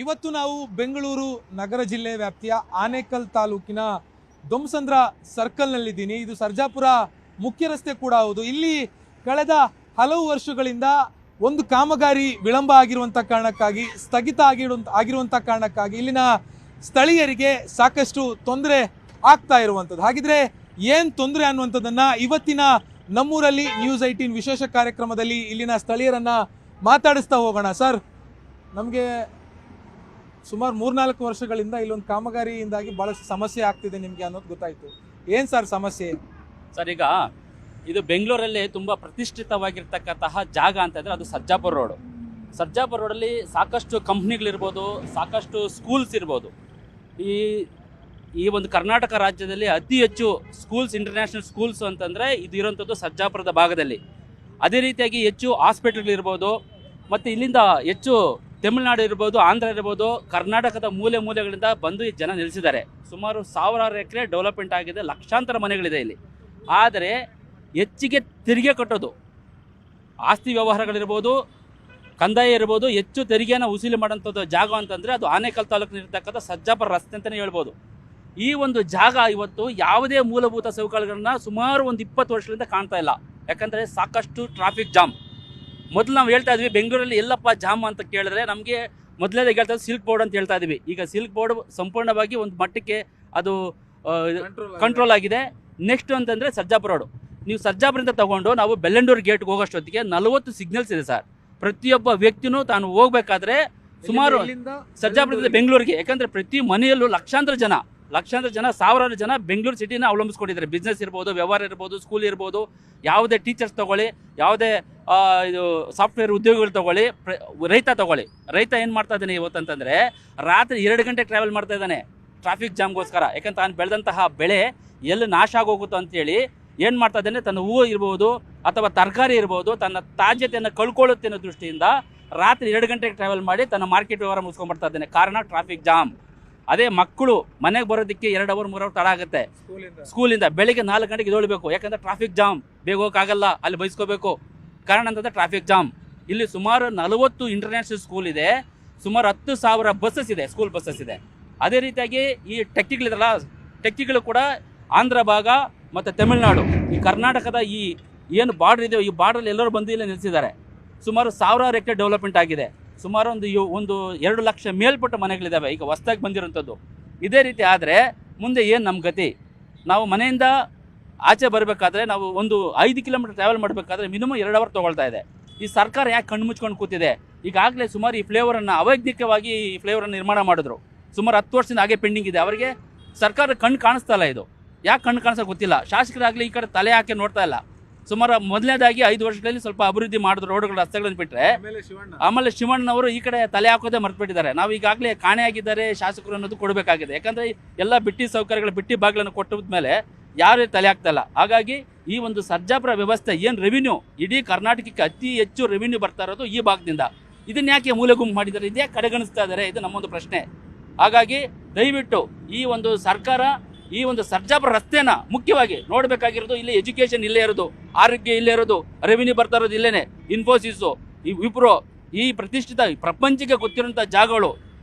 ಇವತ್ತು ನಾವು ಬೆಂಗಳೂರು ನಗರ ಜಿಲ್ಲೆ ವ್ಯಾಪ್ತಿಯ ಆನೇಕಲ್ ತಾಲೂಕಿನ ದೊಮ್ಸಂದ್ರ ಸರ್ಕಲ್ನಲ್ಲಿದ್ದೀನಿ. ಇದು ಸರ್ಜಾಪುರ ಮುಖ್ಯ ರಸ್ತೆ ಕೂಡ ಹೌದು. ಇಲ್ಲಿ ಕಳೆದ ಹಲವು ವರ್ಷಗಳಿಂದ ಒಂದು ಕಾಮಗಾರಿ ವಿಳಂಬ ಆಗಿರುವಂಥ ಕಾರಣಕ್ಕಾಗಿ ಸ್ಥಗಿತ ಆಗಿರುವಂಥ ಕಾರಣಕ್ಕಾಗಿ ಇಲ್ಲಿನ ಸ್ಥಳೀಯರಿಗೆ ಸಾಕಷ್ಟು ತೊಂದರೆ ಆಗ್ತಾ ಇರುವಂಥದ್ದು. ಹಾಗಿದ್ರೆ ಏನು ತೊಂದರೆ ಅನ್ನುವಂಥದ್ದನ್ನು ಇವತ್ತಿನ ನಮ್ಮೂರಲ್ಲಿ ನ್ಯೂಸ್18 ವಿಶೇಷ ಕಾರ್ಯಕ್ರಮದಲ್ಲಿ ಇಲ್ಲಿನ ಸ್ಥಳೀಯರನ್ನ ಮಾತಾಡಿಸ್ತಾ ಹೋಗೋಣ. ಸರ್, ನಮಗೆ ಸುಮಾರು 3-4 ವರ್ಷಗಳಿಂದ ಇಲ್ಲೊಂದು ಕಾಮಗಾರಿಯಿಂದಾಗಿ ಭಾಳಷ್ಟು ಸಮಸ್ಯೆ ಆಗ್ತಿದೆ ನಿಮಗೆ ಅನ್ನೋದು ಗೊತ್ತಾಯಿತು. ಏನು ಸರ್ ಸಮಸ್ಯೆ? ಸರ್, ಈಗ ಇದು ಬೆಂಗಳೂರಲ್ಲಿ ತುಂಬ ಪ್ರತಿಷ್ಠಿತವಾಗಿರ್ತಕ್ಕಂತಹ ಜಾಗ ಅಂತಂದರೆ ಅದು ಸರ್ಜಾಪುರ ರೋಡು. ಸರ್ಜಾಪುರ ರೋಡಲ್ಲಿ ಸಾಕಷ್ಟು ಕಂಪ್ನಿಗಳಿರ್ಬೋದು, ಸಾಕಷ್ಟು ಸ್ಕೂಲ್ಸ್ ಇರ್ಬೋದು. ಈ ಒಂದು ಕರ್ನಾಟಕ ರಾಜ್ಯದಲ್ಲಿ ಅತಿ ಹೆಚ್ಚು ಸ್ಕೂಲ್ಸ್, ಇಂಟರ್ನ್ಯಾಷನಲ್ ಸ್ಕೂಲ್ಸ್ ಅಂತಂದರೆ ಇದು ಇರೋಂಥದ್ದು ಸರ್ಜಾಪುರದ ಭಾಗದಲ್ಲಿ. ಅದೇ ರೀತಿಯಾಗಿ ಹೆಚ್ಚು ಹಾಸ್ಪಿಟಲ್ಗಳಿರ್ಬೋದು, ಮತ್ತು ಇಲ್ಲಿಂದ ಹೆಚ್ಚು ತಮಿಳುನಾಡು ಇರ್ಬೋದು, ಆಂಧ್ರ ಇರ್ಬೋದು, ಕರ್ನಾಟಕದ ಮೂಲೆ ಮೂಲೆಗಳಿಂದ ಬಂದು ಈ ಜನ ನೆಲೆಸಿದ್ದಾರೆ. ಸುಮಾರು 1000 ಎಕರೆ ಡೆವಲಪ್ಮೆಂಟ್ ಆಗಿದೆ, ಲಕ್ಷಾಂತರ ಮನೆಗಳಿದೆ ಇಲ್ಲಿ. ಆದರೆ ಹೆಚ್ಚಿಗೆ ತೆರಿಗೆ ಕಟ್ಟೋದು, ಆಸ್ತಿ ವ್ಯವಹಾರಗಳಿರ್ಬೋದು, ಕಂದಾಯ ಇರ್ಬೋದು, ಹೆಚ್ಚು ತೆರಿಗೆಯನ್ನು ವಸೂಲಿ ಮಾಡೋಂಥದ್ದು ಜಾಗ ಅಂತಂದರೆ ಅದು ಆನೇಕಲ್ ತಾಲೂಕಿನಿರ್ತಕ್ಕಂಥ ಸರ್ಜಾಪುರ ರಸ್ತೆ ಅಂತಲೇ ಹೇಳ್ಬೋದು. ಈ ಒಂದು ಜಾಗ ಇವತ್ತು ಯಾವುದೇ ಮೂಲಭೂತ ಸೌಕರ್ಯಗಳನ್ನ ಸುಮಾರು ಒಂದು 20 ವರ್ಷಗಳಿಂದ ಕಾಣ್ತಾ ಇಲ್ಲ. ಯಾಕಂದರೆ ಸಾಕಷ್ಟು ಟ್ರಾಫಿಕ್ ಜಾಮ್. ಮೊದಲು ನಾವು ಹೇಳ್ತಾ ಇದ್ವಿ ಬೆಂಗಳೂರಲ್ಲಿ ಎಲ್ಲಪ್ಪ ಜಾಮ್ ಅಂತ ಕೇಳಿದ್ರೆ ನಮಗೆ ಮೊದಲೇದಾಗಿ ಹೇಳ್ತಾ ಇದ್ವಿ ಸಿಲ್ಕ್ ಬೋರ್ಡ್ ಅಂತ ಹೇಳ್ತಾ ಇದ್ವಿ. ಈಗ ಸಿಲ್ಕ್ ಬೋರ್ಡ್ ಸಂಪೂರ್ಣವಾಗಿ ಒಂದು ಮಟ್ಟಕ್ಕೆ ಅದು ಕಂಟ್ರೋಲ್ ಆಗಿದೆ. ನೆಕ್ಸ್ಟ್ ಅಂತಂದರೆ ಸರ್ಜಾಪುರ ರೋಡು. ನೀವು ಸರ್ಜಾಪುರದಿಂದ ತಗೊಂಡು ನಾವು ಬೆಳ್ಳಂಡೂರು ಗೇಟ್ಗೆ ಹೋಗೋಷ್ಟೊತ್ತಿಗೆ 40 ಸಿಗ್ನಲ್ಸ್ ಇದೆ ಸರ್. ಪ್ರತಿಯೊಬ್ಬ ವ್ಯಕ್ತಿನೂ ತಾನು ಹೋಗ್ಬೇಕಾದ್ರೆ ಸುಮಾರು ಸರ್ಜಾಪುರದಿಂದ ಬೆಂಗಳೂರಿಗೆ, ಯಾಕಂದರೆ ಪ್ರತಿ ಮನೆಯಲ್ಲೂ ಲಕ್ಷಾಂತರ ಜನ, ಸಾವಿರಾರು ಜನ ಬೆಂಗಳೂರು ಸಿಟಿನ ಅವಲಂಬಿಸ್ಕೊಂಡಿದ್ದಾರೆ. ಬಿಸ್ನೆಸ್ ಇರ್ಬೋದು, ವ್ಯವಹಾರ ಇರ್ಬೋದು, ಸ್ಕೂಲ್ ಇರ್ಬೋದು, ಯಾವುದೇ ಟೀಚರ್ಸ್ ತೊಗೊಳ್ಳಿ, ಯಾವುದೇ ಇದು ಸಾಫ್ಟ್ವೇರ್ ಉದ್ಯೋಗಿಗಳು ತೊಗೊಳ್ಳಿ, ರೈತ ತೊಗೊಳ್ಳಿ. ರೈತ ಏನು ಮಾಡ್ತಾ ಇದ್ದಾನೆ ಇವತ್ತಂತಂದರೆ ರಾತ್ರಿ 2 ಗಂಟೆ ಟ್ರಾವೆಲ್ ಮಾಡ್ತಾ ಇದ್ದಾನೆ ಟ್ರಾಫಿಕ್ ಜಾಮ್ಗೋಸ್ಕರ. ಯಾಕಂದ್ರೆ ತಾನು ಬೆಳೆದಂತಹ ಬೆಳೆ ಎಲ್ಲಿ ನಾಶ ಆಗೋಗುತ್ತೋ ಅಂತೇಳಿ ಏನು ಮಾಡ್ತಾ ಇದ್ದಾನೆ, ತನ್ನ ಹೂವು ಇರ್ಬೋದು ಅಥವಾ ತರಕಾರಿ ಇರ್ಬೋದು, ತನ್ನ ತಾಜ್ಯತೆಯನ್ನು ಕಳ್ಕೊಳ್ಳುತ್ತೆ ಅನ್ನೋ ದೃಷ್ಟಿಯಿಂದ ರಾತ್ರಿ 2 ಗಂಟೆಗೆ ಟ್ರಾವೆಲ್ ಮಾಡಿ ತನ್ನ ಮಾರ್ಕೆಟ್ ವ್ಯವಹಾರ ಮುಗಿಸ್ಕೊಂಡ್ಬರ್ತಾ ಇದ್ದಾನೆ. ಕಾರಣ ಟ್ರಾಫಿಕ್ ಜಾಮ್. ಅದೇ ಮಕ್ಕಳು ಮನೆಗೆ ಬರೋದಕ್ಕೆ 2 ಅವರ್ 3 ಅವರ್ ತಡ ಆಗುತ್ತೆ. ಸ್ಕೂಲಿಂದ ಬೆಳಿಗ್ಗೆ 4 ಗಂಟೆಗೆ ಎದ್ದೇಳಬೇಕು, ಯಾಕಂದರೆ ಟ್ರಾಫಿಕ್ ಜಾಮ್. ಬೇಗ ಹೋಗೋಕ್ಕಾಗಲ್ಲ, ಅಲ್ಲಿ ಬಯಸ್ಕೋಬೇಕು. ಕಾರಣ ಅಂತಂದರೆ ಟ್ರಾಫಿಕ್ ಜಾಮ್. ಇಲ್ಲಿ ಸುಮಾರು 40 ಇಂಟರ್ನ್ಯಾಷನಲ್ ಸ್ಕೂಲ್ ಇದೆ, ಸುಮಾರು 10,000 ಬಸ್ಸಸ್ ಇದೆ, ಸ್ಕೂಲ್ ಬಸ್ಸಸ್ ಇದೆ. ಅದೇ ರೀತಿಯಾಗಿ ಈ ಟೆಕ್ಕಿಗಳಿದಲ್ಲ, ಟೆಕ್ಕಿಗಳು ಕೂಡ ಆಂಧ್ರ ಭಾಗ ಮತ್ತು ತಮಿಳುನಾಡು, ಈ ಕರ್ನಾಟಕದ ಈ ಏನು ಬಾರ್ಡರ್ ಇದೆಯೋ ಈ ಬಾರ್ಡ್ರಲ್ಲಿ ಎಲ್ಲರೂ ಬಂದು ಇಲ್ಲಿ ನಿಲ್ಲಿಸಿದ್ದಾರೆ. ಸುಮಾರು 1000 ಎಕರೆ ಡೆವಲಪ್ಮೆಂಟ್ ಆಗಿದೆ. ಸುಮಾರು ಒಂದು 2 ಲಕ್ಷ ಮೇಲ್ಪಟ್ಟ ಮನೆಗಳಿದ್ದಾವೆ ಈಗ ಹೊಸದಾಗಿ ಬಂದಿರೋಂಥದ್ದು. ಇದೇ ರೀತಿ ಆದರೆ ಮುಂದೆ ಏನು ನಮ್ಮ ಗತಿ? ನಾವು ಮನೆಯಿಂದ ಆಚೆ ಬರಬೇಕಾದ್ರೆ ನಾವು ಒಂದು 5 ಕಿಲೋಮೀಟರ್ ಟ್ರಾವೆಲ್ ಮಾಡಬೇಕಾದ್ರೆ ಮಿನಿಮಮ್ 2 ಅವರ್ ತೊಗೊಳ್ತಾ ಇದೆ. ಈ ಸರ್ಕಾರ ಯಾಕೆ ಕಣ್ಣು ಮುಚ್ಕೊಂಡು ಕೂತಿದೆ? ಈಗಾಗಲೇ ಸುಮಾರು ಈ ಫ್ಲೇವರನ್ನು ಅವೈಜ್ಞಿಕವಾಗಿ ಈ ಫ್ಲೇವರನ್ನು ನಿರ್ಮಾಣ ಮಾಡಿದ್ರು. ಸುಮಾರು 10 ವರ್ಷದಿಂದ ಹಾಗೆ ಪೆಂಡಿಂಗ್ ಇದೆ. ಅವರಿಗೆ ಸರ್ಕಾರ ಕಣ್ಣು ಕಾಣಿಸ್ತಾ ಇಲ್ಲ. ಇದು ಯಾಕೆ ಕಣ್ಣು ಕಾಣಿಸೋಕೆ ಗೊತ್ತಿಲ್ಲ. ಶಾಸಕರಾಗಲಿ ಈ ಕಡೆ ತಲೆ ಹಾಕಿ ನೋಡ್ತಾ ಇಲ್ಲ. ಸುಮಾರು ಮೊದಲನೇದಾಗಿ 5 ವರ್ಷಗಳಲ್ಲಿ ಸ್ವಲ್ಪ ಅಭಿವೃದ್ಧಿ ಮಾಡಿದ್ರು ರೋಡ್ಗಳು, ರಸ್ತೆಗಳನ್ನು ಬಿಟ್ಟರೆ. ಆಮೇಲೆ ಶಿವಣ್ಣನವರು ಈ ಕಡೆ ತಲೆ ಹಾಕೋದೇ ಮರ್ತ್ಬಿಟ್ಟಿದ್ದಾರೆ. ನಾವು ಈಗಾಗಲೇ ಕಾಣೆಯಾಗಿದ್ದಾರೆ ಶಾಸಕರು ಅನ್ನೋದು ಕೊಡಬೇಕಾಗಿದೆ. ಯಾಕಂದರೆ ಎಲ್ಲ ಬಿಟ್ಟಿ ಸೌಕರ್ಯಗಳು, ಬಿಟ್ಟಿ ಬಾಗಿಲನ್ನು ಕೊಟ್ಟ ಮೇಲೆ ಯಾರೇ ತಲೆ ಆಗ್ತಾ ಇಲ್ಲ. ಹಾಗಾಗಿ ಈ ಒಂದು ಸರ್ಜಾಪುರ ವ್ಯವಸ್ಥೆ ಏನು ರೆವಿನ್ಯೂ, ಇಡೀ ಕರ್ನಾಟಕಕ್ಕೆ ಅತಿ ಹೆಚ್ಚು ರೆವಿನ್ಯೂ ಬರ್ತಾ ಇರೋದು ಈ ಭಾಗದಿಂದ. ಇದನ್ನ ಯಾಕೆ ಮೂಲೆಗುಂಪು ಮಾಡಿದ್ದಾರೆ? ಇದೇ ಕಡೆಗಣಿಸ್ತಾ ಇದ್ದಾರೆ? ಇದು ನಮ್ಮೊಂದು ಪ್ರಶ್ನೆ. ಹಾಗಾಗಿ ದಯವಿಟ್ಟು ಈ ಒಂದು ಸರ್ಕಾರ ಈ ಒಂದು ಸರ್ಜಾಪುರ ರಸ್ತೆನ ಮುಖ್ಯವಾಗಿ ನೋಡಬೇಕಾಗಿರೋದು. ಇಲ್ಲಿ ಎಜುಕೇಷನ್ ಇಲ್ಲೇ ಇರೋದು, ಆರೋಗ್ಯ ಇಲ್ಲೇ ಇರೋದು, ರೆವಿನ್ಯೂ ಬರ್ತಾ ಇರೋದು ಇಲ್ಲೇನೆ. ಇನ್ಫೋಸಿಸು, ಈ ವಿಪ್ರೋ, ಈ ಪ್ರತಿಷ್ಠಿತ ಪ್ರಪಂಚಕ್ಕೆ ಗೊತ್ತಿರೋಂಥ ಜಾಗಗಳು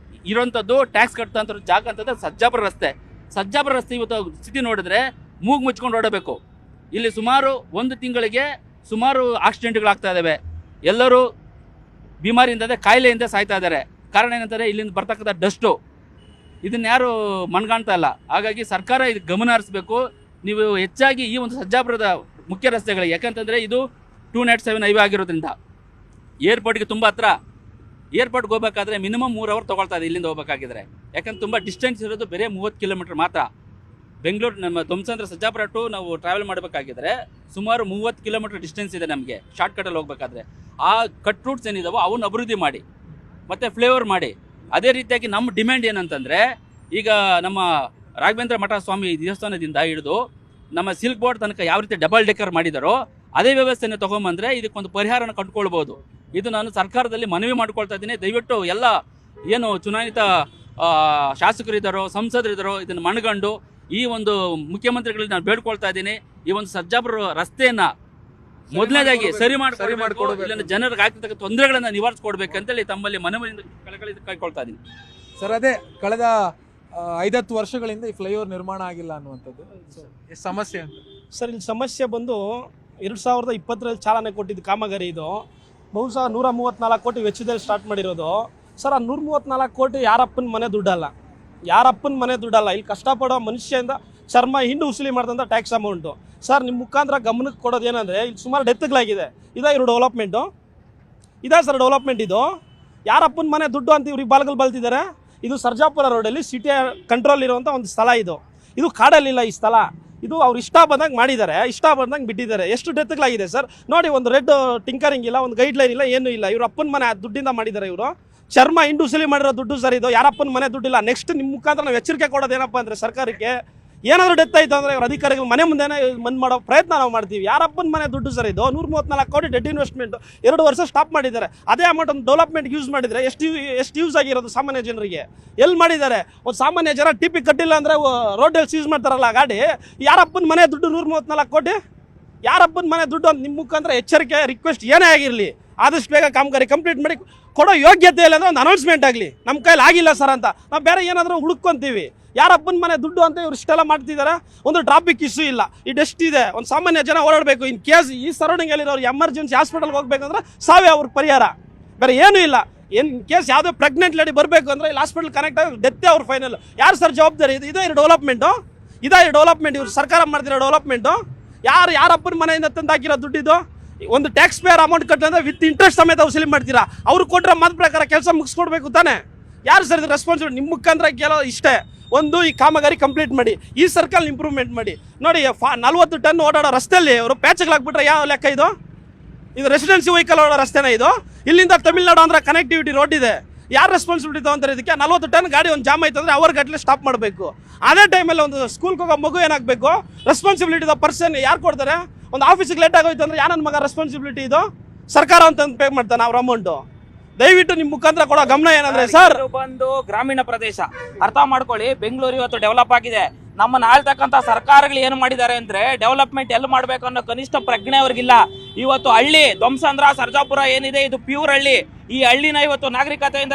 ಇರೋಂಥದ್ದು, ಟ್ಯಾಕ್ಸ್ ಕಟ್ಟಂಥ ಜಾಗ ಅಂತಂದರೆ ಸರ್ಜಾಪುರ ರಸ್ತೆ. ಸರ್ಜಾಪುರ ರಸ್ತೆ ಇವತ್ತು ಸ್ಥಿತಿ ನೋಡಿದ್ರೆ ಮೂಗು ಮುಚ್ಕೊಂಡು ಓಡಬೇಕು. ಇಲ್ಲಿ ಸುಮಾರು 1 ತಿಂಗಳಿಗೆ ಸುಮಾರು ಆಕ್ಸಿಡೆಂಟ್ಗಳಾಗ್ತಾ ಇದ್ದಾವೆ. ಎಲ್ಲರೂ ಬಿಮಾರಿಯಿಂದ, ಕಾಯಿಲೆಯಿಂದ ಸಾಯ್ತಾ ಇದ್ದಾರೆ. ಕಾರಣ ಏನಂತಾರೆ, ಇಲ್ಲಿಂದ ಬರ್ತಕ್ಕಂಥ ಡಸ್ಟು. ಇದನ್ನು ಯಾರು ಮಣ್ಗಾಣ್ತಾ ಇಲ್ಲ. ಹಾಗಾಗಿ ಸರ್ಕಾರ ಇದಕ್ಕೆ ಗಮನ ಹರಿಸಬೇಕು. ನೀವು ಹೆಚ್ಚಾಗಿ ಈ ಒಂದು ಸರ್ಜಾಪುರದ ಮುಖ್ಯ ರಸ್ತೆಗಳಿಗೆ, ಯಾಕಂತಂದರೆ ಇದು 297 ಹೈವೇ ಆಗಿರೋದ್ರಿಂದ ಏರ್ಪೋರ್ಟ್ಗೆ ತುಂಬ ಹತ್ರ. ಏರ್ಪೋರ್ಟ್ಗೆ ಹೋಗಬೇಕಾದ್ರೆ ಮಿನಿಮಮ್ 3 ಅವರ್ ತೊಗೊಳ್ತಾ ಇದೆ ಇಲ್ಲಿಂದ ಹೋಗಬೇಕಾಗಿದ್ರೆ. ಯಾಕಂದ್ರೆ ತುಂಬ ಡಿಸ್ಟೆನ್ಸ್ ಇರೋದು ಬರೀ 30 ಕಿಲೋಮೀಟ್ರ್ ಮಾತ್ರ. ಬೆಂಗಳೂರು ನಮ್ಮ ದೊಮ್ಸಂದ್ರ ಸರ್ಜಾಪುರ ಟು ನಾವು ಟ್ರಾವೆಲ್ ಮಾಡಬೇಕಾಗಿದ್ರೆ ಸುಮಾರು 30 ಕಿಲೋಮೀಟ್ರ್ ಡಿಸ್ಟೆನ್ಸ್ ಇದೆ ನಮಗೆ ಶಾರ್ಟ್ಕಟಲ್ಲಿ ಹೋಗಬೇಕಾದ್ರೆ. ಆ ಕಟ್ ರೂಟ್ಸ್ ಏನಿದಾವೋ ಅವನ್ನ ಅಭಿವೃದ್ಧಿ ಮಾಡಿ ಮತ್ತು ಫ್ಲೇವರ್ ಮಾಡಿ. ಅದೇ ರೀತಿಯಾಗಿ ನಮ್ಮ ಡಿಮ್ಯಾಂಡ್ ಏನಂತಂದರೆ, ಈಗ ನಮ್ಮ ರಾಘವೇಂದ್ರ ಮಠ ಸ್ವಾಮಿ ದೇವಸ್ಥಾನದಿಂದ ಹಿಡಿದು ನಮ್ಮ ಸಿಲ್ಕ್ ಬೋರ್ಡ್ ತನಕ ಯಾವ ರೀತಿ ಡಬಲ್ ಡೆಕ್ಕರ್ ಮಾಡಿದಾರೋ ಅದೇ ವ್ಯವಸ್ಥೆಯನ್ನು ತೊಗೊಂಬಂದರೆ ಇದಕ್ಕೊಂದು ಪರಿಹಾರನ ಕಂಡುಕೊಳ್ಬೋದು. ಇದು ನಾನು ಸರ್ಕಾರದಲ್ಲಿ ಮನವಿ ಮಾಡ್ಕೊಳ್ತಾ ಇದ್ದೀನಿ. ದಯವಿಟ್ಟು ಎಲ್ಲ ಏನು ಚುನಾಯಿತ ಶಾಸಕರಿದ್ದಾರೋ, ಸಂಸದರಿದ್ದಾರೋ ಇದನ್ನು ಮನಗಂಡು ಈ ಒಂದು ಮುಖ್ಯಮಂತ್ರಿಗಳಿಗೆ ನಾನು ಬೇಡ್ಕೊಳ್ತಾ ಇದ್ದೀನಿ. ಈ ಒಂದು ಸರ್ಜಾಪುರ ರಸ್ತೆಯನ್ನು ಮೊದಲನೇದಾಗಿ ಸರಿ ಸರಿ ಮಾಡ್ಕೊಡ್ಬೇಕು. ಇಲ್ಲ ಜನರಿಗೆ ಆಗ್ತಿರ್ತಕ್ಕ ತೊಂದರೆಗಳನ್ನ ನಿವಾರಿಸ್ಕೊಡ್ಬೇಕಂತೇಳಿ ತಮ್ಮಲ್ಲಿ ಮನವಿಯಿಂದ ಕಳಕಳಿ ಕೈಕೊಳ್ತಾ ಇದೀನಿ. ಸರ್ ಅದೇ ಕಳೆದ 5-10 ವರ್ಷಗಳಿಂದ ಈ ಫ್ಲೈಓವರ್ ನಿರ್ಮಾಣ ಆಗಿಲ್ಲ ಅನ್ನುವಂಥದ್ದು ಸಮಸ್ಯೆ ಅಂತ. ಸರ್ ಇಲ್ಲಿ ಸಮಸ್ಯೆ ಬಂದು 2020ರಲ್ಲಿ ಚಾಲನೆ ಕೊಟ್ಟಿದ್ದು ಕಾಮಗಾರಿ ಇದು ಬಹುಶಃ 134 ಕೋಟಿ ವೆಚ್ಚದಲ್ಲಿ ಸ್ಟಾರ್ಟ್ ಮಾಡಿರೋದು. ಸರ್ ಆ 134 ಕೋಟಿ ಯಾರಪ್ಪನ ಮನೆ ದುಡ್ಡಲ್ಲ, ಯಾರಪ್ಪನ ಮನೆ ದುಡ್ಡಲ್ಲ. ಇಲ್ಲಿ ಕಷ್ಟಪಡೋ ಮನುಷ್ಯಯಿಂದ ಚರ್ಮ ಹಿಂಡು ಉಸುಲಿ ಮಾಡಿದಂಥ ಟ್ಯಾಕ್ಸ್ ಅಮೌಂಟು. ಸರ್ ನಿಮ್ಮ ಮುಖಾಂತರ ಗಮನಕ್ಕೆ ಕೊಡೋದು ಏನಂದರೆ ಇಲ್ಲಿ ಸುಮಾರು ಡೆತ್ಗಳಾಗಿದೆ. ಇವರು ಡೆವಲಪ್ಮೆಂಟು ಇದೆ ಸರ್, ಡೆವಲಪ್ಮೆಂಟ್ ಇದು. ಯಾರಪ್ಪನ ಮನೆ ದುಡ್ಡು ಅಂತ ಇವ್ರಿಗೆ ಬಾಲ್ಗಳು ಬಲ್ತಿದ್ದಾರೆ. ಇದು ಸರ್ಜಾಪುರ ರೋಡಲ್ಲಿ ಸಿಟಿಯ ಕಂಟ್ರೋಲ್ ಇರುವಂಥ ಒಂದು ಸ್ಥಳ ಇದು ಕಾಡಲ್ಲಿಲ್ಲ ಈ ಸ್ಥಳ. ಇದು ಅವ್ರು ಇಷ್ಟ ಬಂದಂಗೆ ಮಾಡಿದ್ದಾರೆ, ಇಷ್ಟ ಬಂದಂಗೆ ಬಿಟ್ಟಿದ್ದಾರೆ. ಎಷ್ಟು ಡೆತ್ಗಳಾಗಿದೆ ಸರ್ ನೋಡಿ. ಒಂದು ರೆಡ್ ಟಿಂಕರಿಂಗ್ ಇಲ್ಲ, ಒಂದು ಗೈಡ್ಲೈನ್ ಇಲ್ಲ, ಏನೂ ಇಲ್ಲ. ಇವ್ರ ಅಪ್ಪನ ಮನೆ ದುಡ್ಡಿಂದ ಮಾಡಿದ್ದಾರೆ. ಇವರು ಚರ್ಮ ಇಂಡುಸಲಿ ಮಾಡಿರೋ ದುಡ್ಡು ಸರ್ ಇದು. ಯಾರಪ್ಪನ ಮನೆ ದುಡ್ಡಿಲ್ಲ. ನೆಕ್ಸ್ಟ್ ನಿಮ್ಮ ಮುಖಾಂತರ ನಾವು ಎಚ್ಚರಿಕೆ ಕೊಡೋದೇನಪ್ಪ ಅಂದರೆ ಸರ್ಕಾರಕ್ಕೆ ಏನಾದರೂ ಡೆತ್ ಆಯಿತು ಅಂದರೆ ಇವ್ರ ಅಧಿಕಾರಿಗಳು ಮನೆ ಮುಂದೆನೇ ಬಂದ್ ಮಾಡೋ ಪ್ರಯತ್ನ ನಾವು ಮಾಡ್ತೀವಿ. ಯಾರಪ್ಪನ ಮನೆ ದುಡ್ಡು ಸರ್ ಇದು. 134 ಕೋಟಿ ಡೆಡ್ ಇನ್ವೆಸ್ಟ್ಮೆಂಟ್ 2 ವರ್ಷ ಸ್ಟಾಪ್ ಮಾಡಿದ್ದಾರೆ. ಅದೇ ಅಮೌಂಟ್ ಒಂದು ಡೆವಲಪ್ಮೆಂಟ್ ಯೂಸ್ ಮಾಡಿದರೆ ಎಷ್ಟು ಯೂಸ್ ಆಗಿರೋದು ಸಾಮಾನ್ಯ ಜನರಿಗೆ ಎಲ್ಲಿ ಮಾಡಿದ್ದಾರೆ? ಒಂದು ಸಾಮಾನ್ಯ ಜನ ಟಿಪಿ ಕಟ್ಟಿಲ್ಲ ಅಂದರೆ ರೋಡಲ್ಲಿ ಸೀಸ್ ಮಾಡ್ತಾರಲ್ಲ ಗಾಡಿ. ಯಾರಪ್ಪನ ಮನೆ ದುಡ್ಡು 134 ಕೋಟಿ ಯಾರಪ್ಪನ ಮನೆ ದುಡ್ಡು ಅಂತ ನಿಮ್ಮ ಮುಖಾಂತರ ಎಚ್ಚರಿಕೆ ರಿಕ್ವೆಸ್ಟ್ ಏನೇ ಆಗಿರಲಿ ಆದಷ್ಟು ಬೇಗ ಕಾಮಗಾರಿ ಕಂಪ್ಲೀಟ್ ಮಾಡಿ ಕೊಡೋ ಯೋಗ್ಯತೆ ಇಲ್ಲ ಅಂದರೆ ಒಂದು ಅನೌನ್ಸ್ಮೆಂಟ್ ಆಗಲಿ. ನಮ್ಮ ಕೈಲಿ ಆಗಿಲ್ಲ ಸರ್ ಅಂತ ನಾವು ಬೇರೆ ಏನಾದರೂ ಹುಡುಕೊಂತೀವಿ. ಯಾರಪ್ಪನ ಮನೆ ದುಡ್ಡು ಅಂತ ಇವ್ರು ಇಷ್ಟೆಲ್ಲ ಮಾಡ್ತಿದ್ದಾರೆ. ಒಂದು ಟ್ರಾಫಿಕ್ ಇಶ್ಯೂ ಇಲ್ಲ, ಈ ಡಸ್ಟ್ ಇದೆ, ಒಂದು ಸಾಮಾನ್ಯ ಜನ ಓಡಾಡಬೇಕು. ಇನ್ ಕೇಸ್ ಈ ಸರೌಂಡಿಂಗಲ್ಲಿರೋರು ಎಮರ್ಜೆನ್ಸಿ ಹಾಸ್ಪಿಟಲ್ಗೆ ಹೋಗ್ಬೇಕಂದ್ರೆ ಸಾವೇ ಅವ್ರಿಗೆ ಪರಿಹಾರ, ಬೇರೆ ಏನೂ ಇಲ್ಲ. ಇನ್ ಕೇಸ್ ಯಾವುದೋ ಪ್ರೆಗ್ನೆಂಟ್ ಲೇಡಿ ಬರಬೇಕು ಅಂದರೆ ಇಲ್ಲಿ ಹಾಸ್ಪಿಟಲ್ ಕನೆಕ್ಟ್ ಆಗಿ ಡೆತ್ತೇ ಅವ್ರ ಫೈನಲ್. ಯಾರು ಸರ್ ಜವಾಬ್ದಾರಿ? ಇದೇ ಡೆವಲಪ್ಮೆಂಟು, ಡೆವಲಪ್ಮೆಂಟ್ ಇವ್ರು ಸರ್ಕಾರ ಮಾಡ್ತಿರೋ ಡೆವಲಪ್ಮೆಂಟು. ಯಾರಪ್ಪನ ಮನೆಯಿಂದ ತಂದು ಹಾಕಿರೋ ದುಡ್ಡಿದು. ಒಂದು ಟ್ಯಾಕ್ಸ್ ಪೇಯರ್ ಅಮೌಂಟ್ ಕಟ್ಟಿದ್ರೆ ವಿತ್ ಇಂಟ್ರೆಸ್ಟ್ ಸಮೇತ ವಸೂಲಿ ಮಾಡ್ತೀರಾ. ಅವ್ರು ಕೊಟ್ಟರೆ ಮತ ಪ್ರಕಾರ ಕೆಲಸ ಮುಗಿಸ್ಕೊಡ್ಬೇಕು ತಾನೆ. ಯಾರು ಸರ್ ಇದು ರೆಸ್ಪಾನ್ಸಿಬಿಲಿಟಿ? ನಿಮ್ಮ ಮುಖಾಂತರ ಕೇಳೋದು ಇಷ್ಟೇ. ಒಂದು ಈ ಕಾಮಗಾರಿ ಕಂಪ್ಲೀಟ್ ಮಾಡಿ, ಈ ಸರ್ಕಲ್ ಇಂಪ್ರೂವ್ಮೆಂಟ್ ಮಾಡಿ. ನೋಡಿ 40 ಟನ್ ಓಡಾಡೋ ರಸ್ತೆಯಲ್ಲಿ ಅವರು ಪ್ಯಾಚ್ಗಳಾಗ್ಬಿಟ್ರೆ ಯಾವ ಲೆಕ್ಕ ಇದು? ಇದು ರೆಸಿಡೆನ್ಸಿ ವೆಹಿಕಲ್ ಓಡೋ ರಸ್ತೆನ ಇದು? ಇಲ್ಲಿಂದ ತಮಿಳ್ನಾಡು ಅಂದ್ರೆ ಕನೆಕ್ಟಿವಿಟಿ ರೋಡ್ ಇದೆ. ಯಾರು ರೆಸ್ಪಾನ್ಸಿಬಿಲಿಟಿ ತಗೊಂತಾರೆ ಇದಕ್ಕೆ? 40 ಟನ್ ಗಾಡಿ ಒಂದು ಜಾಮ್ ಆಯ್ತು ಅಂದರೆ ಗಟ್ಟಲೆ ಸ್ಟಾಪ್ ಮಾಡಬೇಕು. ಅದೇ ಟೈಮಲ್ಲಿ ಒಂದು ಸ್ಕೂಲ್ಗೆ ಹೋಗೋ ಮಗು ಏನಾಗಬೇಕು? ರೆಸ್ಪಾನ್ಸಿಬಿಲಿಟಿ ದ ಪರ್ಸನ್ ಯಾರು ಕೊಡ್ತಾರೆ? ಒಂದು ಆಫೀಸಿಗೆ ಲೇಟ್ ಆಗೋಯ್ತು ಅಂದರೆ ಯಾರನ್ನ ಮಗ ರೆಸ್ಪಾನ್ಸಿಬಿಲಿಟಿ ಇದು? ಸರ್ಕಾರ ಅಂತ ಪೇ ಮಾಡ್ತಾನೆ ಅವ್ರ ಅಮೌಂಟು. ದಯವಿಟ್ಟು ನಿಮ್ಮ ಮುಖಾಂತರ ಕೊಡೋ ಗಮನ ಏನಂದ್ರೆ ಸರ್, ಬಂದು ಗ್ರಾಮೀಣ ಪ್ರದೇಶ ಅರ್ಥ ಮಾಡ್ಕೊಳ್ಳಿ. ಬೆಂಗಳೂರು ಇವತ್ತು ಡೆವಲಪ್ ಆಗಿದೆ. ನಮ್ಮನ್ನ ಆಳ್ತಕ್ಕಂಥ ಸರ್ಕಾರಗಳು ಏನು ಮಾಡಿದ್ದಾರೆ ಅಂದ್ರೆ ಡೆವಲಪ್ಮೆಂಟ್ ಎಲ್ಲಿ ಮಾಡ್ಬೇಕು ಅನ್ನೋ ಕನಿಷ್ಠ ಪ್ರಜ್ಞೆ ಅವ್ರಿಗಿಲ್ಲ. ಇವತ್ತು ಹಳ್ಳಿ ದೊಂಸಂದ್ರ ಸರ್ಜಾಪುರ ಏನಿದೆ ಇದು ಪ್ಯೂರ್ ಹಳ್ಳಿ. ಈ ಹಳ್ಳಿನ ಇವತ್ತು ನಾಗರಿಕತೆಯಿಂದ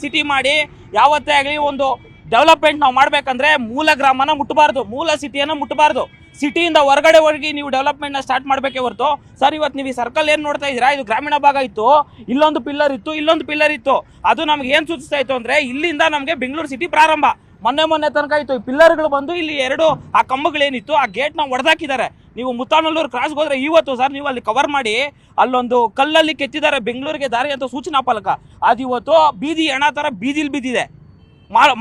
ಸಿಟಿ ಮಾಡಿ ಯಾವತ್ತೇ ಆಗಲಿ ಒಂದು ಡೆವಲಪ್ಮೆಂಟ್ ನಾವು ಮಾಡ್ಬೇಕಂದ್ರೆ ಮೂಲ ಗ್ರಾಮನ ಮುಟ್ಟಬಾರ್ದು, ಮೂಲ ಸಿಟಿಯನ್ನ ಮುಟ್ಟಬಾರ್ದು. ಸಿಟಿಯಿಂದ ಹೊರಗಡೆ ಹೋಗಿ ನೀವು ಡೆವಲಪ್ಮೆಂಟ್ನ ಸ್ಟಾರ್ಟ್ ಮಾಡಬೇಕೇ ಹೊರತು ಸರ್ ಇವತ್ತು ನೀವು ಈ ಸರ್ಕಲ್ ಏನು ನೋಡ್ತಾ ಇದ್ದೀರಾ? ಇದು ಗ್ರಾಮೀಣ ಭಾಗ ಇತ್ತು, ಇಲ್ಲೊಂದು ಪಿಲ್ಲರ್ ಇತ್ತು, ಇಲ್ಲೊಂದು ಪಿಲ್ಲರ್ ಇತ್ತು. ಅದು ನಮ್ಗೆ ಏನು ಸೂಚಿಸ್ತಾ ಇತ್ತು ಅಂದರೆ ಇಲ್ಲಿಂದ ನಮಗೆ ಬೆಂಗಳೂರು ಸಿಟಿ ಪ್ರಾರಂಭ. ಮೊನ್ನೆ ತನಕ ಇತ್ತು. ಈ ಪಿಲ್ಲರ್ಗಳು ಬಂದು ಇಲ್ಲಿ 2 ಆ ಕಂಬಗಳೇನಿತ್ತು ಆ ಗೇಟ್ನ ಹೊಡೆದಾಕಿದ್ದಾರೆ. ನೀವು ಮುತ್ತಾನಲ್ಲೂರು ಕ್ರಾಸ್ಗೆ ಹೋದ್ರೆ ಇವತ್ತು ಸರ್ ನೀವು ಅಲ್ಲಿ ಕವರ್ ಮಾಡಿ ಅಲ್ಲೊಂದು ಕಲ್ಲಲ್ಲಿ ಕೆತ್ತಿದ್ದಾರೆ ಬೆಂಗಳೂರಿಗೆ ದಾರಿ ಅಂತ ಸೂಚನಾ ಫಲಕ. ಅದು ಇವತ್ತು ಬೀದಿ ಹೆಣ ಥರ ಬೀದಿಲಿ ಬಿದ್ದಿದೆ.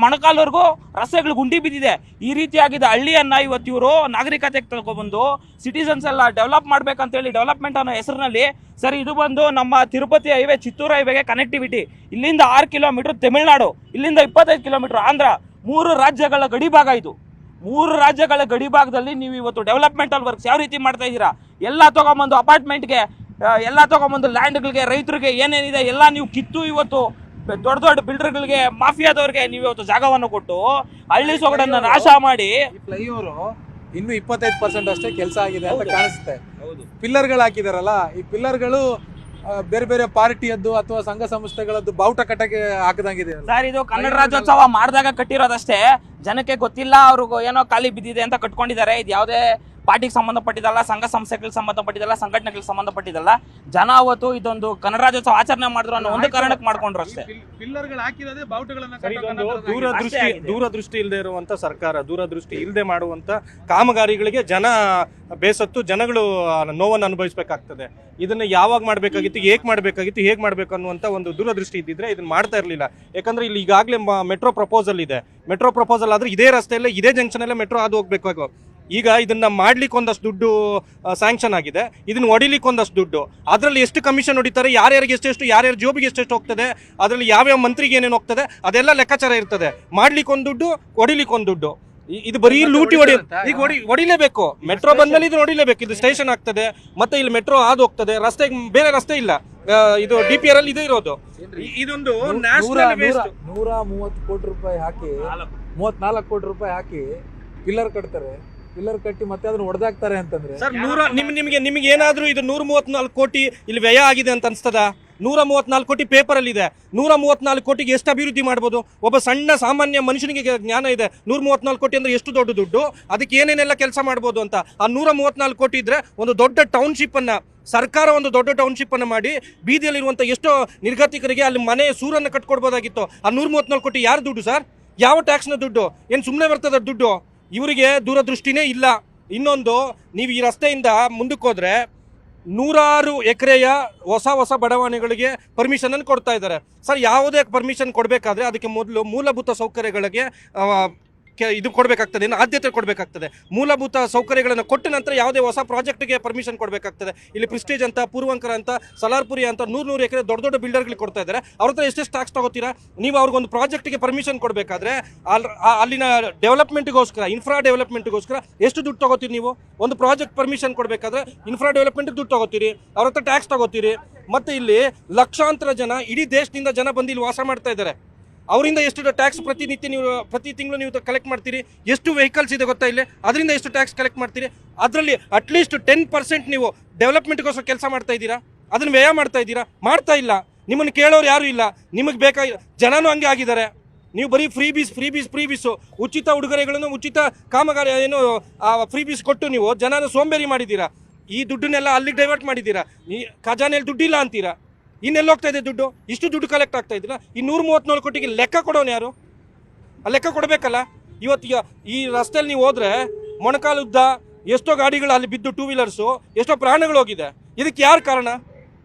ಮೊಣಕಾಲ್ವರೆಗೂ ರಸ್ತೆಗಳು ಗುಂಡಿ ಬಿದ್ದಿದೆ. ಈ ರೀತಿಯಾಗಿದೆ ಹಳ್ಳಿಯನ್ನ ಇವತ್ತು ಇವರು ನಾಗರಿಕತೆಗೆ ತಗೊಬಂದು ಸಿಟಿಸನ್ಸ್ ಎಲ್ಲ ಡೆವಲಪ್ ಮಾಡ್ಬೇಕಂತೇಳಿ ಡೆವಲಪ್ಮೆಂಟ್ ಅನ್ನೋ ಹೆಸರಿನಲ್ಲಿ ಸರ್ ಇದು ಬಂದು ನಮ್ಮ ತಿರುಪತಿ ಹೈವೇ ಚಿತ್ತೂರು ಹೈವೇಗೆ ಕನೆಕ್ಟಿವಿಟಿ. ಇಲ್ಲಿಂದ 6 ಕಿಲೋಮೀಟರ್ ತಮಿಳ್ನಾಡು, ಇಲ್ಲಿಂದ 25 ಕಿಲೋಮೀಟರ್ ಆಂಧ್ರ. 3 ರಾಜ್ಯಗಳ ಗಡಿ ಭಾಗ ಇದು. 3 ರಾಜ್ಯಗಳ ಗಡಿ ಭಾಗದಲ್ಲಿ ನೀವು ಇವತ್ತು ಡೆವಲಪ್ಮೆಂಟಲ್ ವರ್ಕ್ಸ್ ಯಾವ ರೀತಿ ಮಾಡ್ತಾ ಇದ್ದೀರಾ? ಎಲ್ಲ ತಗೊಂಬಂದು ಅಪಾರ್ಟ್ಮೆಂಟ್ಗೆ, ಎಲ್ಲ ತಗೊಂಬಂದು ಲ್ಯಾಂಡ್ಗಳಿಗೆ, ರೈತರಿಗೆ ಏನೇನಿದೆ ಎಲ್ಲ ನೀವು ಕಿತ್ತು ಇವತ್ತು ದೊಡ್ಡ ಬಿಲ್ಡರ್ಗಳಿಗೆ, ಮಾಫಿಯಾದವ್ರಿಗೆ ನೀವು ಇವತ್ತು ಜಾಗವನ್ನು ಕೊಟ್ಟು ಹಳ್ಳಿ ಸೊಗಡನ್ನ ನಾಶ ಮಾಡಿ ಫ್ಲೈಓವರ್ ಇನ್ನು 25% ಅಷ್ಟೇ ಕೆಲಸ ಆಗಿದೆ ಅಂತ ಕಾಣಿಸುತ್ತೆ. ಪಿಲ್ಲರ್ಗಳು ಹಾಕಿದಾರಲ್ಲ, ಈ ಪಿಲ್ಲರ್ಗಳು ಬೇರೆ ಬೇರೆ ಪಾರ್ಟಿಯದ್ದು ಅಥವಾ ಸಂಘ ಸಂಸ್ಥೆಗಳದ್ದು ಬಾವುಟ ಕಟ್ಟಕ್ಕೆ ಹಾಕದಂಗಿದೆ ಸರ್. ಇದು ಕನ್ನಡ ರಾಜ್ಯೋತ್ಸವ ಮಾಡಿದಾಗ ಕಟ್ಟಿರೋದಷ್ಟೇ, ಜನಕ್ಕೆ ಗೊತ್ತಿಲ್ಲ. ಅವ್ರಿಗೂ ಏನೋ ಖಾಲಿ ಬಿದ್ದಿದೆ ಅಂತ ಕಟ್ಕೊಂಡಿದ್ದಾರೆ. ಇದು ಯಾವುದೇ ಪಾರ್ಟಿಗೆ ಸಂಬಂಧಪಟ್ಟಿದ್ದಲ್ಲ, ಸಂಘ ಸಂಸ್ಥೆಗಳಿಗೆ ಸಂಬಂಧಪಟ್ಟಿದ್ದಲ್ಲ, ಸಂಘಟನೆಗಳಿಗೆ ಸಂಬಂಧಪಟ್ಟಿದ್ದಲ್ಲ. ಜನ ಅವತ್ತು ಇದೊಂದು ಕನ್ನಡ ರಾಜ್ಯೋತ್ಸವ ಆಚರಣೆ ಮಾಡಿದ್ರು ಅನ್ನೋ ಒಂದು ಕಾರಣಕ್ಕೆ ಮಾಡ್ಕೊಂಡ್ರು ಅಷ್ಟೇ. ಪಿಲ್ಲರ್ಗಳು ಹಾಕಿರೋದೇ ಬಾವುಟಗಳನ್ನ ದೂರದೃಷ್ಟಿ ಇಲ್ಲದೆ ಇರುವಂತ ಸರ್ಕಾರ, ದೂರದೃಷ್ಟಿ ಇಲ್ಲದೆ ಮಾಡುವಂತ ಕಾಮಗಾರಿಗಳಿಗೆ ಜನ ಬೇಸತ್ತು, ಜನಗಳು ನೋವನ್ನು ಅನುಭವಿಸಬೇಕಾಗ್ತದೆ. ಇದನ್ನ ಯಾವಾಗ ಮಾಡಬೇಕಾಗಿತ್ತು, ಹೇಗೆ ಮಾಡಬೇಕು ಅನ್ನುವಂಥ ಒಂದು ದೂರದೃಷ್ಟಿ ಇದ್ದಿದ್ರೆ ಇದನ್ನ ಮಾಡ್ತಾ ಇರಲಿಲ್ಲ. ಯಾಕಂದ್ರೆ ಇಲ್ಲಿ ಈಗಾಗಲೇ ಮೆಟ್ರೋ ಪ್ರಪೋಸಲ್ ಇದೆ. ಮೆಟ್ರೋ ಪ್ರಪೋಸಲ್ ಆದ್ರೆ ಇದೇ ರಸ್ತೆಯಲ್ಲೇ, ಇದೇ ಜಂಕ್ಷನ್ ಅಲ್ಲೇ ಮೆಟ್ರೋ ಅದು ಹೋಗ್ಬೇಕು. ಈಗ ಇದನ್ನ ಮಾಡ್ಲಿಕ್ಕೆ ಒಂದಷ್ಟು ದುಡ್ಡು ಸ್ಯಾಂಕ್ಷನ್ ಆಗಿದೆ, ಇದನ್ನ ಹೊಡಿಲಿಕ್ಕೆ ಒಂದಷ್ಟು ದುಡ್ಡು. ಅದರಲ್ಲಿ ಎಷ್ಟು ಕಮಿಷನ್ ಹೊಡಿತಾರೆ, ಯಾರ್ಯಾರಿಗೆ ಎಷ್ಟೆಷ್ಟು, ಯಾರ್ಯಾರ ಜೋಬಿಗೆ ಎಷ್ಟೆಷ್ಟು ಹೋಗ್ತದೆ, ಅದರಲ್ಲಿ ಯಾವ್ಯಾವ ಮಂತ್ರಿಗೆ ಏನೇನು ಹೋಗ್ತದೆ, ಅದೆಲ್ಲ ಲೆಕ್ಕಾಚಾರ ಇರ್ತದೆ. ಮಾಡ್ಲಿಕ್ಕೆ ಒಂದು ದುಡ್ಡು, ಹೊಡಿಲಿಕ್ಕೆ ಒಂದು ದುಡ್ಡು. ಇದು ಬರೀ ಲೂಟಿ ಈಗ ಹೊಡಿಲೇಬೇಕು. ಮೆಟ್ರೋ ಬಂದ್ಮೇಲೆ ಇದು ಹೊಡಿಲೇಬೇಕು. ಇದು ಸ್ಟೇಷನ್ ಆಗ್ತದೆ, ಮತ್ತೆ ಇಲ್ಲಿ ಮೆಟ್ರೋ ಹಾದು ಹೋಗ್ತದೆ. ರಸ್ತೆಗೆ ಬೇರೆ ರಸ್ತೆ ಇಲ್ಲ. ಇದು DPR ಅಲ್ಲಿ ಇದು ಇರೋದು. ಇದೊಂದು 130 ಕೋಟಿ ರೂಪಾಯಿ ಹಾಕಿ, 34 ಕೋಟಿ ರೂಪಾಯಿ ಹಾಕಿ ಪಿಲ್ಲರ್ ಕಟ್ತಾರೆ. ಪಿಲ್ಲರ್ ಕಟ್ಟಿ ಮತ್ತೆ ಅದನ್ನ ಹೊಡೆದಾಕ್ತಾರೆ ಅಂತಂದ್ರೆ ಸರ್ ನಿಮಗೆ ಏನಾದ್ರೂ ಇದು 134 ಕೋಟಿ ಇಲ್ಲಿ ವ್ಯಯ ಆಗಿದೆ ಅಂತ ಅನ್ಸ್ತದ? 134 ಕೋಟಿ ಪೇಪರ್ ಅಲ್ಲಿ ಇದೆ. 134 ಕೋಟಿಗೆ ಎಷ್ಟು ಅಭಿವೃದ್ಧಿ ಮಾಡ್ಬೋದು? ಒಬ್ಬ ಸಣ್ಣ ಸಾಮಾನ್ಯ ಮನುಷ್ಯನಿಗೆ ಜ್ಞಾನ ಇದೆ 134 ಕೋಟಿ ಅಂದ್ರೆ ಎಷ್ಟು ದೊಡ್ಡ ದುಡ್ಡು, ಅದಕ್ಕೆ ಏನೇನೆಲ್ಲ ಕೆಲಸ ಮಾಡ್ಬೋದು ಅಂತ. ಆ 134 ಕೋಟಿ ಇದ್ರೆ ಒಂದು ದೊಡ್ಡ ಟೌನ್ಶಿಪ್ ಅನ್ನ ಸರ್ಕಾರ ಒಂದು ದೊಡ್ಡ ಟೌನ್ಶಿಪ್ ಅನ್ನ ಮಾಡಿ ಬೀದಿಯಲ್ಲಿರುವಂತ ಎಷ್ಟೋ ನಿರ್ಗತಿಕರಿಗೆ ಅಲ್ಲಿ ಮನೆ ಸೂರನ್ನ ಕಟ್ಕೊಡ್ಬೋದಾಗಿತ್ತು. ಆ 134 ಕೋಟಿ ಯಾರು ದುಡ್ಡು ಸರ್? ಯಾವ ಟ್ಯಾಕ್ಸ್ನ ದುಡ್ಡು? ಏನು ಸುಮ್ಮನೆ ಬರ್ತದ ದುಡ್ಡು? ಇವರಿಗೆ ದೂರದೃಷ್ಟಿನೇ ಇಲ್ಲ. ಇನ್ನೊಂದು, ನೀವು ಈ ರಸ್ತೆಯಿಂದ ಮುಂದಕ್ಕೆ ಹೋದ್ರೆ 100 ಎಕರೆಯ ಹೊಸ ಬಡಾವಣೆಗಳಿಗೆ ಪರ್ಮಿಷನ್ ಅನ್ನು ಕೊಡ್ತಾ ಇದ್ದಾರೆ. ಸರ್, ಯಾವುದೇ ಪರ್ಮಿಷನ್ ಕೊಡಬೇಕಾದ್ರೆ ಅದಕ್ಕೆ ಮೊದಲು ಮೂಲಭೂತ ಸೌಕರ್ಯಗಳಿಗೆ ಇದು ಕೊಡಬೇಕಾಗ್ತದೆ, ಆದ್ಯತೆ ಕೊಡಬೇಕಾಗ್ತದೆ. ಮೂಲಭೂತ ಸೌಕರ್ಯಗಳನ್ನು ಕೊಟ್ಟ ನಂತರ ಯಾವುದೇ ಹೊಸ ಪ್ರಾಜೆಕ್ಟ್ಗೆ ಪರ್ಮಿಷನ್ ಕೊಡಬೇಕಾಗ್ತದೆ. ಇಲ್ಲಿ ಪ್ರಿಸ್ಟೇಜ್ ಅಂತ, ಪೂರ್ವಂಕರ ಅಂತ, ಸಲಾರ್ಪುರಿ ಅಂತ 100 ಎಕರೆ ದೊಡ್ಡ ಬಿಲ್ಡರ್ಗಳಿಗೆ ಕೊಡ್ತಾ ಇದ್ದಾರೆ. ಅವ್ರ ಹತ್ರ ಎಷ್ಟೆಷ್ಟು ಟ್ಯಾಕ್ಸ್ ತಗೋತೀರಾ ನೀವು? ಅವ್ರಿಗೊಂದು ಪ್ರಾಜೆಕ್ಟ್ಗೆ ಪರ್ಮಿಷನ್ ಕೊಡಬೇಕಾದ್ರೆ ಅಲ್ಲಿನ ಡೆವಲಪ್ಮೆಂಟ್ಗೋಸ್ಕರ, ಇನ್ಫ್ರಾ ಡೆವಲಪ್ಮೆಂಟ್ಗೋಸ್ಕರ ಎಷ್ಟು ದುಡ್ಡು ತಗೋತೀರಿ ನೀವು? ಒಂದು ಪ್ರಾಜೆಕ್ಟ್ ಪರ್ಮಿಷನ್ ಕೊಡಬೇಕಾದ್ರೆ ಇನ್ಫ್ರಾ ಡೆವಲಪ್ಮೆಂಟ್ ದುಡ್ಡು ತಗೋತೀರಿ, ಅವ್ರ ಹತ್ರ ಟ್ಯಾಕ್ಸ್ ತಗೋತೀರಿ. ಮತ್ತೆ ಇಲ್ಲಿ ಲಕ್ಷಾಂತರ ಜನ, ಇಡೀ ದೇಶದಿಂದ ಜನ ಬಂದು ಇಲ್ಲಿ ವಾಸ ಮಾಡ್ತಾ ಇದ್ದಾರೆ. ಅವರಿಂದ ಎಷ್ಟು ಟ್ಯಾಕ್ಸ್ ಪ್ರತಿ ತಿಂಗಳು ನೀವು ಕಲೆಕ್ಟ್ ಮಾಡ್ತೀರಿ? ಎಷ್ಟು ವೆಹಿಕಲ್ಸ್ ಇದೆ ಗೊತ್ತಾ ಇಲ್ಲಿ? ಅದರಿಂದ ಎಷ್ಟು ಟ್ಯಾಕ್ಸ್ ಕಲೆಕ್ಟ್ ಮಾಡ್ತೀರಿ? ಅದರಲ್ಲಿ ಅಟ್ಲೀಸ್ಟ್ 10% ನೀವು ಡೆವಲಪ್ಮೆಂಟ್ಗೋಸ್ಕರ ಕೆಲಸ ಮಾಡ್ತಾ ಇದ್ದೀರಾ? ಅದನ್ನು ವ್ಯಯ ಮಾಡ್ತಾ ಇದ್ದೀರಾ? ಮಾಡ್ತಾ ಇಲ್ಲ. ನಿಮ್ಮನ್ನು ಕೇಳೋರು ಯಾರು ಇಲ್ಲ. ನಿಮಗೆ ಬೇಕಾಗಿ ಜನನೂ ಹಂಗೆ ಆಗಿದ್ದಾರೆ. ನೀವು ಬರೀ ಫ್ರೀ ಬೀಸು ಉಚಿತ ಉಡುಗೊರೆಗಳನ್ನು, ಉಚಿತ ಕಾಮಗಾರಿ ಏನು ಫ್ರೀ ಬೀಸ್ ಕೊಟ್ಟು ನೀವು ಜನನ ಸೋಂಬೇರಿ ಮಾಡಿದ್ದೀರಾ. ಈ ದುಡ್ಡನ್ನೆಲ್ಲ ಅಲ್ಲಿಗೆ ಡೈವರ್ಟ್ ಮಾಡಿದ್ದೀರಾ. ಈ ಖಜಾನೆಯಲ್ಲಿ ದುಡ್ಡಿಲ್ಲ ಅಂತೀರಾ. ಇನ್ನೆಲ್ಲ ಹೋಗ್ತಾ ಇದೆ ದುಡ್ಡು? ಇಷ್ಟು ದುಡ್ಡು ಕಲೆಕ್ಟ್ ಆಗ್ತಾ ಇದ್ದೀರಾ. ಈ 134 ಕೋಟಿಗೆ ಲೆಕ್ಕ ಕೊಡೋನು ಯಾರು? ಆ ಲೆಕ್ಕ ಕೊಡಬೇಕಲ್ಲ. ಇವತ್ತಿಗೆ ಈ ರಸ್ತೆಯಲ್ಲಿ ನೀವು ಹೋದ್ರೆ ಮೊಣಕಾಲುದ್ದ ಎಷ್ಟೋ ಗಾಡಿಗಳು ಅಲ್ಲಿ ಬಿದ್ದು, 2 ವೀಲರ್ಸು, ಎಷ್ಟೋ ಪ್ರಾಣಗಳು ಹೋಗಿದೆ. ಇದಕ್ಕೆ ಯಾರು ಕಾರಣ?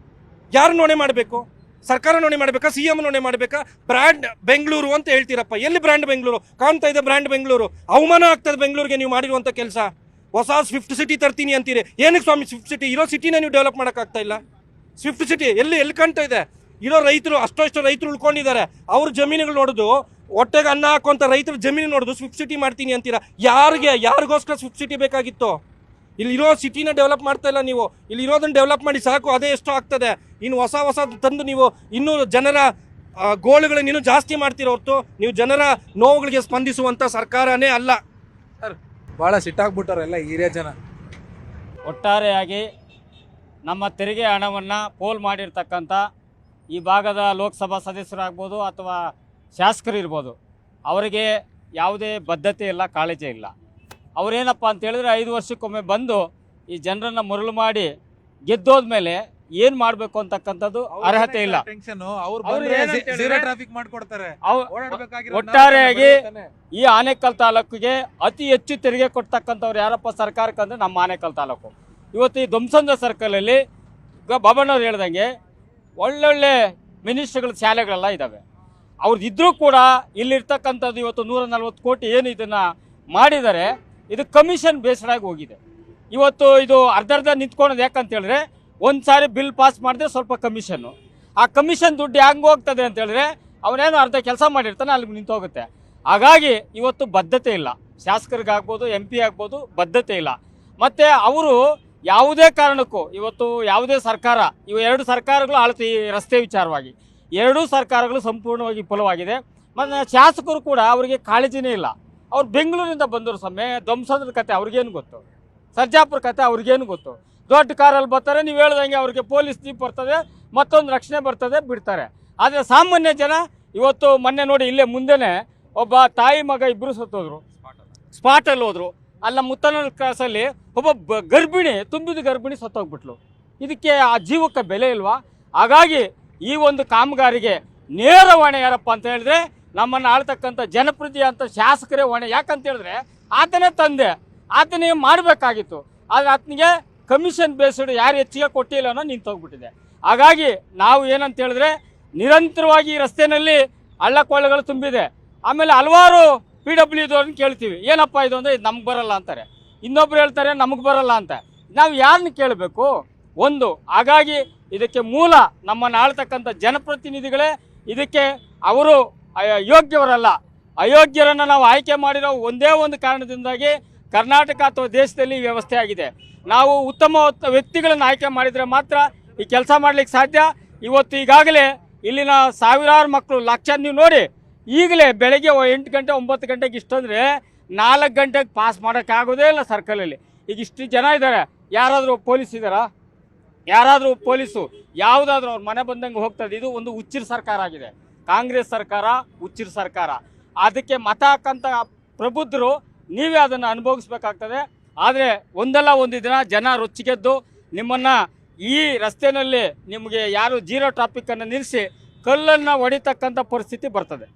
ಯಾರು ಹೊಣೆ ಮಾಡಬೇಕು? ಸರ್ಕಾರ ಹೊಣೆ ಮಾಡಬೇಕಾ? CM ಹೊಣೆ ಮಾಡಬೇಕಾ? ಬ್ರ್ಯಾಂಡ್ ಬೆಂಗಳೂರು ಅಂತ ಹೇಳ್ತೀರಪ್ಪ, ಎಲ್ಲಿ ಬ್ರ್ಯಾಂಡ್ ಬೆಂಗಳೂರು ಕಾಣ್ತಾ ಇದೆ? ಬ್ರ್ಯಾಂಡ್ ಬೆಂಗಳೂರು ಅವಮಾನ ಆಗ್ತದೆ ಬೆಂಗಳೂರಿಗೆ ನೀವು ಮಾಡಿರುವಂಥ ಕೆಲಸ. ಹೊಸ ಸ್ವಿಫ್ಟ್ ಸಿಟಿ ತರ್ತೀನಿ ಅಂತೀರಿ. ಏನಕ್ಕೆ ಸ್ವಾಮಿ ಸ್ವಿಫ್ಟ್ ಸಿಟಿ? ಇರೋ ಸಿಟಿನೇ ನೀವು ಡೆವಲಪ್ ಮಾಡೋಕ್ಕಾಗ್ತಾ ಇಲ್ಲ. ಸ್ವಿಫ್ಟ್ ಸಿಟಿ ಎಲ್ಲಿ ಕಾಣ್ತಾ ಇದೆ? ಇರೋ ರೈತರು, ಅಷ್ಟು ರೈತರು ಉಳ್ಕೊಂಡಿದ್ದಾರೆ. ಅವ್ರ ಜಮೀನುಗಳು ನೋಡೋದು, ಹೊಟ್ಟೆಗೆ ಅನ್ನ ಹಾಕುವಂಥ ರೈತರ ಜಮೀನು ನೋಡೋದು ಸ್ವಿಫ್ಟ್ ಸಿಟಿ ಮಾಡ್ತೀನಿ ಅಂತೀರಾ. ಯಾರಿಗೋಸ್ಕರ ಸ್ವಿಫ್ಟ್ ಸಿಟಿ ಬೇಕಾಗಿತ್ತು? ಇಲ್ಲಿ ಇರೋ ಸಿಟಿನ ಡೆವಲಪ್ ಮಾಡ್ತಾ ಇಲ್ಲ ನೀವು. ಇಲ್ಲಿ ಇರೋದನ್ನ ಡೆವಲಪ್ ಮಾಡಿ ಸಾಕು, ಅದೇ ಎಷ್ಟು ಆಗ್ತದೆ. ಇನ್ನು ಹೊಸ ತಂದು ನೀವು ಇನ್ನೂ ಜನರ ಗೋಳುಗಳನ್ನ ಇನ್ನೂ ಜಾಸ್ತಿ ಮಾಡ್ತೀರ ಹೊರತು ನೀವು ಜನರ ನೋವುಗಳಿಗೆ ಸ್ಪಂದಿಸುವಂಥ ಸರ್ಕಾರನೇ ಅಲ್ಲ. ಸರ್, ಭಾಳ ಸಿಟ್ಟಾಗ್ಬಿಟ್ಟಾರೆಲ್ಲ ಹಿರಿಯ ಜನ. ಒಟ್ಟಾರೆಯಾಗಿ ನಮ್ಮ ತೆರಿಗೆ ಹಣವನ್ನು ಪೋಲ್ ಮಾಡಿರ್ತಕ್ಕಂಥ ಈ ಭಾಗದ ಲೋಕಸಭಾ ಸದಸ್ಯರಾಗ್ಬೋದು ಅಥವಾ ಶಾಸಕರಿರ್ಬೋದು, ಅವರಿಗೆ ಯಾವುದೇ ಬದ್ಧತೆ ಇಲ್ಲ, ಕಾಳಜಿ ಇಲ್ಲ. ಅವರೇನಪ್ಪ ಅಂತೇಳಿದ್ರೆ 5 ವರ್ಷಕ್ಕೊಮ್ಮೆ ಬಂದು ಈ ಜನರನ್ನು ಮರುಳು ಮಾಡಿ ಗೆದ್ದೋದ್ಮೇಲೆ ಏನು ಮಾಡಬೇಕು ಅಂತಕ್ಕಂಥದ್ದು ಅರ್ಹತೆ ಇಲ್ಲ. ಒಟ್ಟಾರೆಯಾಗಿ ಈ ಆನೇಕಲ್ ತಾಲೂಕಿಗೆ ಅತಿ ಹೆಚ್ಚು ತೆರಿಗೆ ಕೊಡ್ತಕ್ಕಂಥವ್ರು ಯಾರಪ್ಪ ಸರ್ಕಾರಕ್ಕೆ ಅಂದರೆ ನಮ್ಮ ಆನೇಕಲ್ ತಾಲೂಕು. ಇವತ್ತು ಈ ಧ್ವಂಸಂದ್ರ ಸರ್ಕಲಲ್ಲಿ ಈಗ ಬಾಬಣ್ಣವ್ರು ಹೇಳ್ದಂಗೆ ಒಳ್ಳೊಳ್ಳೆ ಮಿನಿಸ್ಟ್ರಿಗಳ ಶಾಲೆಗಳೆಲ್ಲ ಇದ್ದಾವೆ. ಅವ್ರದ್ದಿದ್ರೂ ಕೂಡ ಇಲ್ಲಿರ್ತಕ್ಕಂಥದ್ದು ಇವತ್ತು 140 ಕೋಟಿ ಏನು ಇದನ್ನು ಮಾಡಿದ್ದಾರೆ, ಇದು ಕಮಿಷನ್ ಬೇಸ್ಡ್ ಆಗಿ ಹೋಗಿದೆ. ಇವತ್ತು ಇದು ಅರ್ಧ ನಿಂತ್ಕೊಳೋದು ಯಾಕಂತೇಳಿದ್ರೆ, ಒಂದು ಸಾರಿ ಬಿಲ್ ಪಾಸ್ ಮಾಡಿದ್ರೆ ಸ್ವಲ್ಪ ಕಮಿಷನ್ನು, ಆ ಕಮಿಷನ್ ದುಡ್ಡು ಹೆಂಗೆ ಹೋಗ್ತದೆ ಅಂತೇಳಿದ್ರೆ ಅವನೇನು ಅರ್ಧ ಕೆಲಸ ಮಾಡಿರ್ತಾನೆ ಅಲ್ಲಿಗೆ ನಿಂತೋಗುತ್ತೆ. ಹಾಗಾಗಿ ಇವತ್ತು ಬದ್ಧತೆ ಇಲ್ಲ, ಶಾಸಕರಿಗಾಗ್ಬೋದು MP ಆಗ್ಬೋದು ಬದ್ಧತೆ ಇಲ್ಲ. ಮತ್ತು ಅವರು ಯಾವುದೇ ಕಾರಣಕ್ಕೂ ಇವತ್ತು ಯಾವುದೇ ಸರ್ಕಾರ, ಇವು 2 ಸರ್ಕಾರಗಳು ಆಳ್ತಿ ಈ ರಸ್ತೆ ವಿಚಾರವಾಗಿ 2 ಸರ್ಕಾರಗಳು ಸಂಪೂರ್ಣವಾಗಿ ವಿಫಲವಾಗಿದೆ. ಮತ್ತು ಶಾಸಕರು ಕೂಡ ಅವರಿಗೆ ಕಾಳಜಿನೇ ಇಲ್ಲ. ಅವ್ರು ಬೆಂಗಳೂರಿಂದ ಬಂದವರು ಸೊಮ್ಮೆ ಧ್ವಂಸದ ಕತೆ ಅವ್ರಿಗೇನು ಗೊತ್ತು, ಸರ್ಜಾಪುರ ಕತೆ ಅವ್ರಿಗೇನು ಗೊತ್ತು. ದೊಡ್ಡ ಕಾರಲ್ಲಿ ಬರ್ತಾರೆ, ನೀವು ಹೇಳ್ದಂಗೆ ಅವ್ರಿಗೆ ಪೊಲೀಸ್ ಜೀಪ್ ಬರ್ತದೆ, ಮತ್ತೊಂದು ರಕ್ಷಣೆ ಬರ್ತದೆ, ಬಿಡ್ತಾರೆ. ಆದರೆ ಸಾಮಾನ್ಯ ಜನ ಇವತ್ತು ಮೊನ್ನೆ ನೋಡಿ ಇಲ್ಲೇ ಮುಂದೆನೇ ಒಬ್ಬ ತಾಯಿ ಮಗ ಇಬ್ಬರು ಸತ್ತೋದ್ರು, ಸ್ಪಾಟಲ್ಲಿ ಹೋದ್ರು. ಅಲ್ಲ ಮುತ್ತನ ಕ್ರಾಸಲ್ಲಿ ಒಬ್ಬ ಗರ್ಭಿಣಿ, ತುಂಬಿದ ಗರ್ಭಿಣಿ ಸತ್ತೋಗ್ಬಿಟ್ಲು. ಇದಕ್ಕೆ ಆ ಜೀವಕ್ಕೆ ಬೆಲೆ ಇಲ್ವಾ? ಹಾಗಾಗಿ ಈ ಒಂದು ಕಾಮಗಾರಿಗೆ ನೇರ ಹೊಣೆ ಯಾರಪ್ಪ ಅಂತ ಹೇಳಿದ್ರೆ ನಮ್ಮನ್ನು ಆಳ್ತಕ್ಕಂಥ ಜನಪ್ರತಿನಿಧಿ ಅಂತ ಶಾಸಕರೇ ಹೊಣೆ. ಯಾಕಂತ ಹೇಳಿದ್ರೆ ಆತನೇ ತಂದೆ, ಆತನೇ ಮಾಡಬೇಕಾಗಿತ್ತು. ಆದರೆ ಆತನಿಗೆ ಕಮಿಷನ್ ಬೇಸ್ಡ್ ಯಾರು ಹೆಚ್ಚಿಗೆ ಕೊಟ್ಟಿಲ್ಲ ಅನ್ನೋ ನಿಂತೋಗ್ಬಿಟ್ಟಿದೆ. ಹಾಗಾಗಿ ನಾವು ಏನಂತ ಹೇಳಿದ್ರೆ ನಿರಂತರವಾಗಿ ಈ ರಸ್ತೆಯಲ್ಲಿ ಹಳ್ಳಕೊಳ್ಳಗಳು ತುಂಬಿದೆ. ಆಮೇಲೆ ಹಲವಾರು PWದವ್ರನ್ನ ಕೇಳ್ತೀವಿ, ಏನಪ್ಪ ಇದು ಅಂದರೆ ಇದು ನಮ್ಗೆ ಬರಲ್ಲ ಅಂತಾರೆ. ಇನ್ನೊಬ್ರು ಹೇಳ್ತಾರೆ ನಮಗೆ ಬರಲ್ಲ ಅಂತ. ನಾವು ಯಾರನ್ನ ಕೇಳಬೇಕು? ಒಂದು, ಹಾಗಾಗಿ ಇದಕ್ಕೆ ಮೂಲ ನಮ್ಮನ್ನು ಆಳ್ತಕ್ಕಂಥ ಜನಪ್ರತಿನಿಧಿಗಳೇ. ಇದಕ್ಕೆ ಅವರು ಯೋಗ್ಯವರಲ್ಲ, ಅಯೋಗ್ಯರನ್ನು ನಾವು ಆಯ್ಕೆ ಮಾಡಿರೋ ಒಂದೇ ಒಂದು ಕಾರಣದಿಂದಾಗಿ ಕರ್ನಾಟಕ ಅಥವಾ ದೇಶದಲ್ಲಿ ವ್ಯವಸ್ಥೆ ಆಗಿದೆ. ನಾವು ಉತ್ತಮ ವ್ಯಕ್ತಿಗಳನ್ನು ಆಯ್ಕೆ ಮಾಡಿದರೆ ಮಾತ್ರ ಈ ಕೆಲಸ ಮಾಡಲಿಕ್ಕೆ ಸಾಧ್ಯ. ಇವತ್ತು ಈಗಾಗಲೇ ಇಲ್ಲಿನ ಸಾವಿರಾರು ಮಕ್ಕಳು, ಲಕ್ಷ, ನೀವು ನೋಡಿ ಈಗಲೇ ಬೆಳಗ್ಗೆ 8 ಗಂಟೆ 9 ಗಂಟೆಗೆ ಇಷ್ಟಂದರೆ 4 ಗಂಟೆಗೆ ಪಾಸ್ ಮಾಡೋಕ್ಕಾಗೋದೇ ಇಲ್ಲ ಸರ್ಕಲಲ್ಲಿ. ಈಗ ಇಷ್ಟು ಜನ ಇದ್ದಾರೆ, ಯಾರಾದರೂ ಪೊಲೀಸ್ ಇದ್ದಾರಾ? ಯಾರಾದರೂ ಪೊಲೀಸು ಯಾವುದಾದ್ರೂ ಅವ್ರ ಮನೆ ಬಂದಂಗೆ ಹೋಗ್ತದೆ. ಇದು ಒಂದು ಹುಚ್ಚಿರ ಸರ್ಕಾರ ಆಗಿದೆ. ಕಾಂಗ್ರೆಸ್ ಸರ್ಕಾರ ಹುಚ್ಚಿರ ಸರ್ಕಾರ. ಅದಕ್ಕೆ ಮತ ಹಾಕಂತ ಪ್ರಬುದ್ಧರು ನೀವೇ ಅದನ್ನು ಅನುಭವಿಸ್ಬೇಕಾಗ್ತದೆ. ಆದರೆ ಒಂದಲ್ಲ ಒಂದು ದಿನ ಜನ ರೊಚ್ಚಿಗೆದ್ದು ನಿಮ್ಮನ್ನು ಈ ರಸ್ತೆಯಲ್ಲಿ ನಿಮಗೆ ಯಾರು ಜೀರೋ ಟ್ರಾಫಿಕ್ಕನ್ನು ನಿಲ್ಲಿಸಿ ಕಲ್ಲನ್ನು ಹೊಡಿತಕ್ಕಂಥ ಪರಿಸ್ಥಿತಿ ಬರ್ತದೆ.